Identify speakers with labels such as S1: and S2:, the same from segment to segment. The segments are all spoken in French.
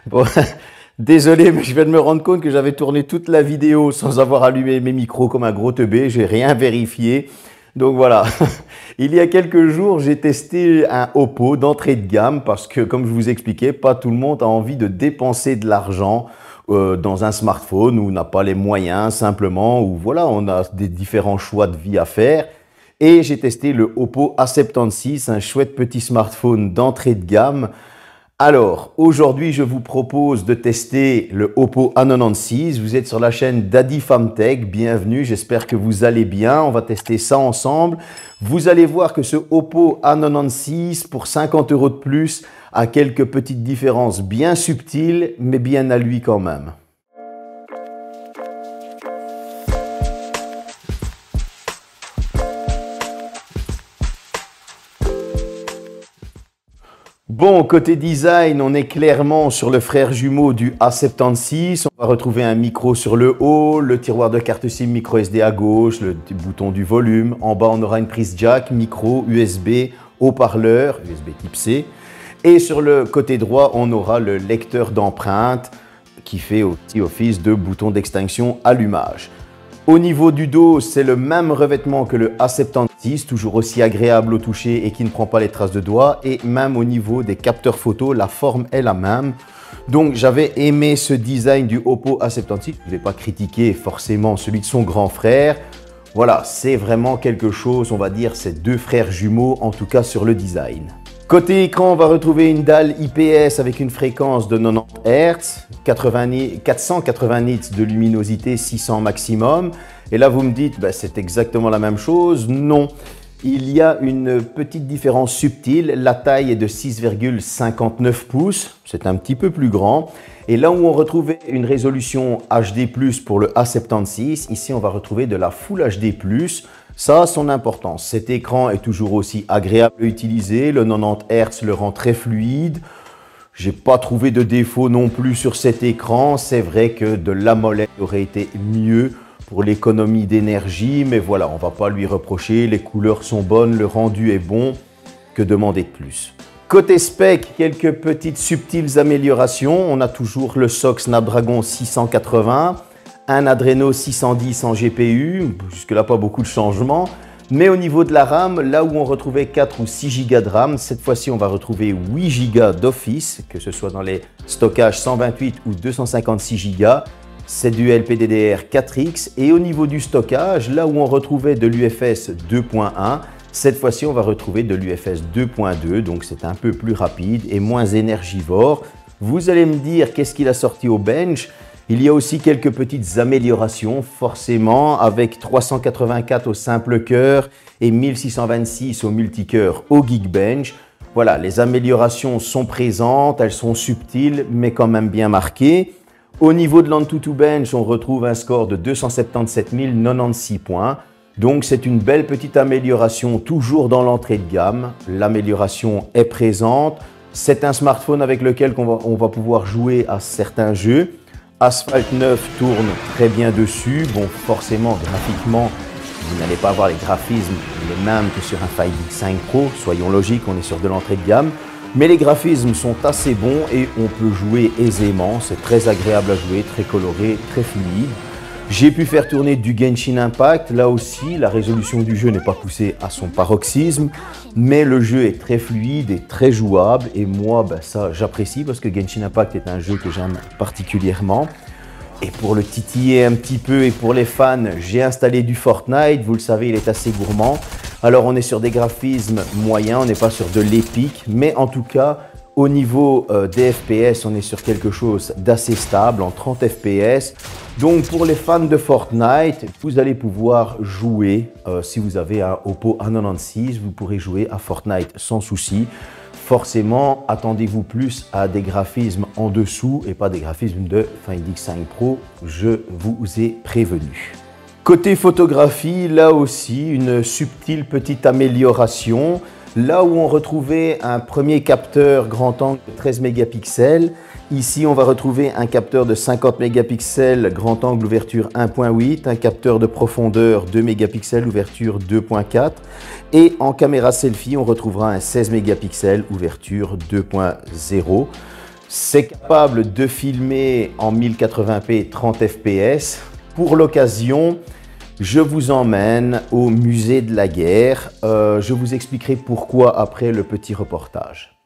S1: Bon, désolé, mais je viens de me rendre compte que j'avais tourné toute la vidéo sans avoir allumé mes micros comme un gros teubé. J'ai rien vérifié. Donc voilà. Il y a quelques jours, j'ai testé un Oppo d'entrée de gamme parce que, comme je vous expliquais, pas tout le monde a envie de dépenser de l'argent dans un smartphone ou n'a pas les moyens simplement, ou voilà, on a des différents choix de vie à faire. Et j'ai testé le Oppo A76, un chouette petit smartphone d'entrée de gamme. Alors, aujourd'hui, je vous propose de tester le Oppo A96. Vous êtes sur la chaîne Daddy Fam Tech. Bienvenue, j'espère que vous allez bien. On va tester ça ensemble. Vous allez voir que ce Oppo A96, pour 50 € de plus, a quelques petites différences bien subtiles, mais bien à lui quand même. Bon, côté design, on est clairement sur le frère jumeau du A76. On va retrouver un micro sur le haut, le tiroir de carte SIM micro SD à gauche, le bouton du volume. En bas, on aura une prise jack, micro, USB, haut-parleur, USB type C. Et sur le côté droit, on aura le lecteur d'empreintes qui fait aussi office de bouton d'extinction allumage. Au niveau du dos, c'est le même revêtement que le A76, toujours aussi agréable au toucher et qui ne prend pas les traces de doigts. Et même au niveau des capteurs photo, la forme est la même. Donc j'avais aimé ce design du Oppo A76. Je ne vais pas critiquer forcément celui de son grand frère. Voilà, c'est vraiment quelque chose, on va dire, c'est deux frères jumeaux, en tout cas sur le design. Côté écran, on va retrouver une dalle IPS avec une fréquence de 90 Hz, 480 nits de luminosité, 600 maximum. Et là, vous me dites, bah, c'est exactement la même chose. Non, il y a une petite différence subtile. La taille est de 6,59 pouces, c'est un petit peu plus grand. Et là où on retrouvait une résolution HD+, pour le A76, ici on va retrouver de la Full HD+. Ça a son importance. Cet écran est toujours aussi agréable à utiliser. Le 90 Hz le rend très fluide. J'ai pas trouvé de défaut non plus sur cet écran. C'est vrai que de l'AMOLED aurait été mieux pour l'économie d'énergie. Mais voilà, on va pas lui reprocher. Les couleurs sont bonnes, le rendu est bon. Que demander de plus? Côté spec, quelques petites subtiles améliorations. On a toujours le SoC Snapdragon 680. Un Adreno 610 en GPU, jusque-là pas beaucoup de changements. Mais au niveau de la RAM, là où on retrouvait 4 ou 6 Go de RAM, cette fois-ci on va retrouver 8 Go d'Office, que ce soit dans les stockages 128 ou 256 Go. C'est du LPDDR4X. Et au niveau du stockage, là où on retrouvait de l'UFS 2.1, cette fois-ci on va retrouver de l'UFS 2.2, donc c'est un peu plus rapide et moins énergivore. Vous allez me dire qu'est-ce qu'il a sorti au bench? Il y a aussi quelques petites améliorations, forcément, avec 384 au simple cœur et 1626 au multicœur au Geekbench. Voilà, les améliorations sont présentes, elles sont subtiles, mais quand même bien marquées. Au niveau de l'Antutu Bench, on retrouve un score de 277 096 points. Donc c'est une belle petite amélioration, toujours dans l'entrée de gamme. L'amélioration est présente. C'est un smartphone avec lequel on va pouvoir jouer à certains jeux. Asphalt 9 tourne très bien dessus. Bon, forcément, graphiquement, vous n'allez pas avoir les graphismes les mêmes que sur un Find X5 Pro. Soyons logiques, on est sur de l'entrée de gamme. Mais les graphismes sont assez bons et on peut jouer aisément. C'est très agréable à jouer, très coloré, très fluide. J'ai pu faire tourner du Genshin Impact. Là aussi, la résolution du jeu n'est pas poussée à son paroxysme, mais le jeu est très fluide et très jouable. Et moi, ben ça, j'apprécie parce que Genshin Impact est un jeu que j'aime particulièrement. Et pour le titiller un petit peu et pour les fans, j'ai installé du Fortnite. Vous le savez, il est assez gourmand. Alors, on est sur des graphismes moyens, on n'est pas sur de l'épique, mais en tout cas, au niveau des FPS, on est sur quelque chose d'assez stable, en 30 FPS. Donc pour les fans de Fortnite, vous allez pouvoir jouer, si vous avez un Oppo A96, vous pourrez jouer à Fortnite sans souci. Forcément, attendez-vous plus à des graphismes en dessous et pas des graphismes de Find X5 Pro, je vous ai prévenu. Côté photographie, là aussi, une subtile petite amélioration. Là où on retrouvait un premier capteur grand angle de 13 mégapixels, ici on va retrouver un capteur de 50 mégapixels, grand angle ouverture 1.8, un capteur de profondeur 2 mégapixels, ouverture 2.4 et en caméra selfie on retrouvera un 16 mégapixels, ouverture 2.0. C'est capable de filmer en 1080p 30 fps. Pour l'occasion, je vous emmène au musée de la guerre. Je vous expliquerai pourquoi après le petit reportage.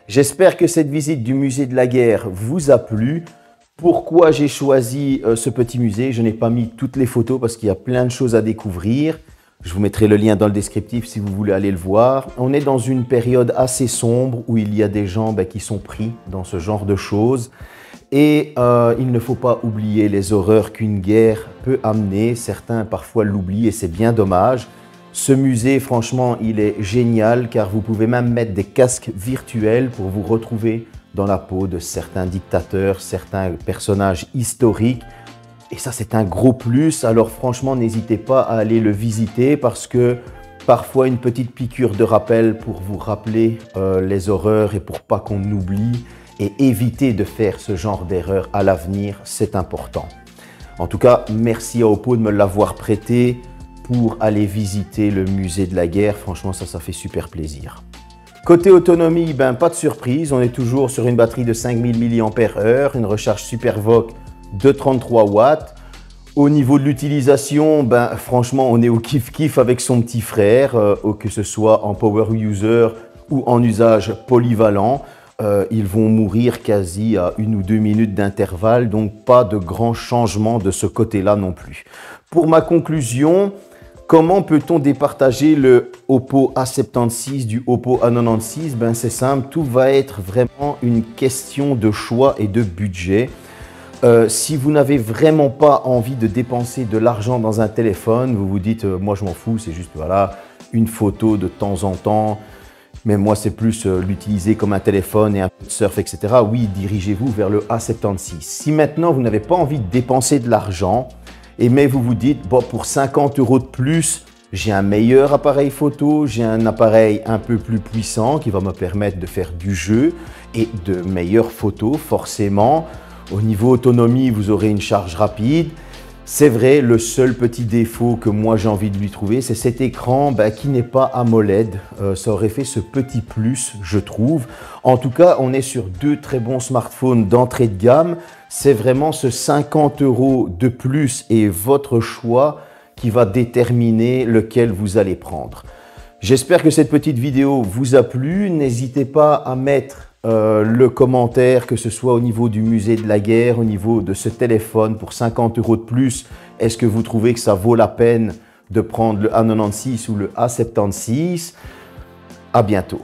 S1: J'espère que cette visite du musée de la guerre vous a plu. Pourquoi j'ai choisi ce petit musée? Je n'ai pas mis toutes les photos parce qu'il y a plein de choses à découvrir. Je vous mettrai le lien dans le descriptif si vous voulez aller le voir. On est dans une période assez sombre où il y a des gens qui sont pris dans ce genre de choses. Et il ne faut pas oublier les horreurs qu'une guerre peut amener. Certains parfois l'oublient et c'est bien dommage. Ce musée, franchement, il est génial car vous pouvez même mettre des casques virtuels pour vous retrouver dans la peau de certains dictateurs, certains personnages historiques. Et ça, c'est un gros plus. Alors franchement, n'hésitez pas à aller le visiter parce que parfois, une petite piqûre de rappel pour vous rappeler les horreurs et pour pas qu'on oublie et éviter de faire ce genre d'erreur à l'avenir, c'est important. En tout cas, merci à Oppo de me l'avoir prêté pour aller visiter le musée de la guerre. Franchement, ça fait super plaisir. Côté autonomie, pas de surprise. On est toujours sur une batterie de 5000 mAh, une recharge SuperVOOC de 33 watts. Au niveau de l'utilisation, franchement, on est au kiff-kiff avec son petit frère, que ce soit en power user ou en usage polyvalent. Ils vont mourir quasi à 1 ou 2 minutes d'intervalle, donc pas de grands changements de ce côté-là non plus. Pour ma conclusion, comment peut-on départager le Oppo A76 du Oppo A96? C'est simple, tout va être vraiment une question de choix et de budget. Si vous n'avez vraiment pas envie de dépenser de l'argent dans un téléphone, vous vous dites moi je m'en fous, c'est juste voilà, une photo de temps en temps, mais moi c'est plus l'utiliser comme un téléphone et un peu de surf, etc. Oui, dirigez-vous vers le A76. Si maintenant vous n'avez pas envie de dépenser de l'argent, mais vous vous dites, bon, pour 50 € de plus, j'ai un meilleur appareil photo, j'ai un appareil un peu plus puissant qui va me permettre de faire du jeu et de meilleures photos, forcément. Au niveau autonomie, vous aurez une charge rapide. C'est vrai, le seul petit défaut que moi j'ai envie de lui trouver, c'est cet écran qui n'est pas AMOLED. Ça aurait fait ce petit plus, je trouve. En tout cas, on est sur deux très bons smartphones d'entrée de gamme. C'est vraiment ce 50 € de plus et votre choix qui va déterminer lequel vous allez prendre. J'espère que cette petite vidéo vous a plu. N'hésitez pas à mettre le commentaire, que ce soit au niveau du musée de la guerre, au niveau de ce téléphone pour 50 € de plus. Est-ce que vous trouvez que ça vaut la peine de prendre le A96 ou le A76? À bientôt.